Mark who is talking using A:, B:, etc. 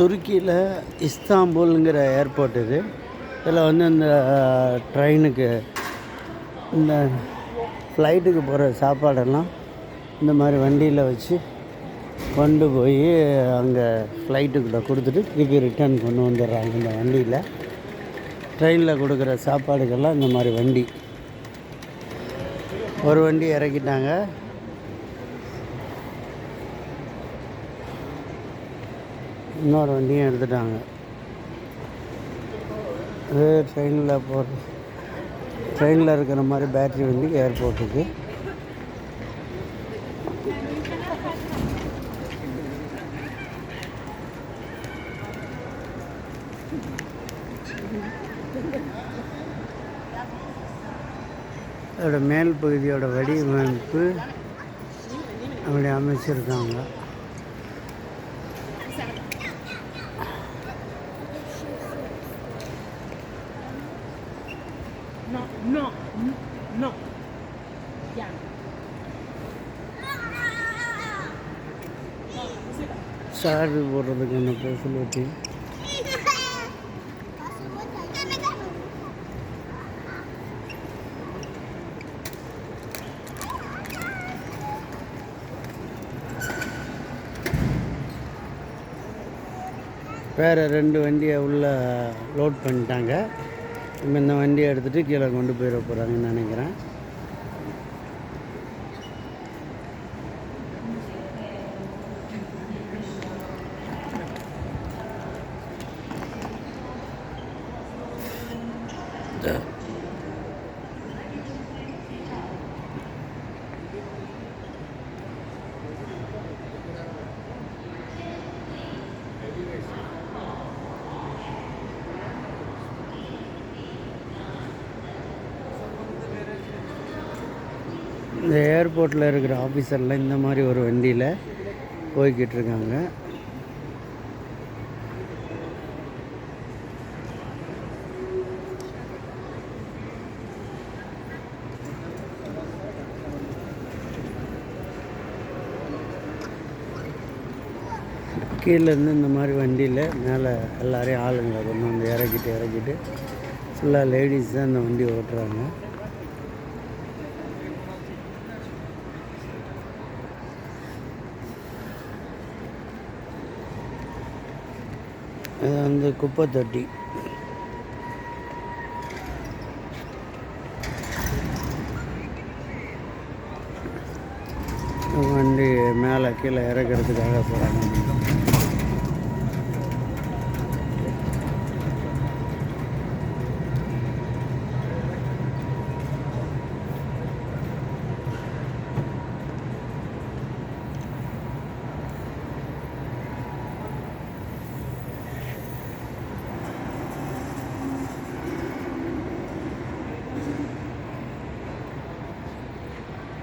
A: துருக்கியில் இஸ்தாம்புல்ங்கிற ஏர்போர்ட் இது. இதில் வந்து இந்த ட்ரெயினுக்கு இந்த ஃப்ளைட்டுக்கு போகிற சாப்பாடெல்லாம் இந்த மாதிரி வண்டியில் வச்சு கொண்டு போய் அங்கே ஃப்ளைட்டுக்கிட்ட கொடுத்துட்டு திருப்பி ரிட்டர்ன் கொண்டு வந்துடுறாங்க. இந்த வண்டியில் ட்ரெயினில் கொடுக்குற சாப்பாடுக்கெல்லாம் இந்த மாதிரி வண்டி. ஒரு வண்டி இறக்கிட்டாங்க. இன்னொரு வண்டியும் எடுத்துட்டாங்க. அது ட்ரெயினில் இருக்கிற மாதிரி பேட்ரி வண்டி ஏர்போர்ட்டுக்கு. அதோட மேல் பகுதியோட வடிவமைப்பு அப்படி அமைச்சிருக்காங்க. சார்ஜ் போடுறதுக்கான ஃபெசிலிட்டி. வேறு 2 வண்டியை உள்ளே லோட் பண்ணிட்டாங்க. இப்போ இந்த வண்டியை எடுத்துகிட்டு கீழே கொண்டு போயிட போகிறாங்கன்னு நினைக்கிறேன். இந்த ஏர்போர்ட்டில் இருக்கிற ஆஃபீஸர்லாம் இந்த மாதிரி ஒரு வண்டியில் போய்கிட்டு இருக்காங்க. கீழேருந்து இந்த மாதிரி வண்டியில் மேலே எல்லாரையும் ஆளுங்களை கொண்டு வந்து இறக்கிட்டு ஃபுல்லாக லேடிஸ் தான் இந்த வண்டி ஓட்டுறாங்க. இது வந்து குப்பை தொட்டி. வண்டி மேலே கீழே இறக்கிறதுக்காக போகிறாங்க.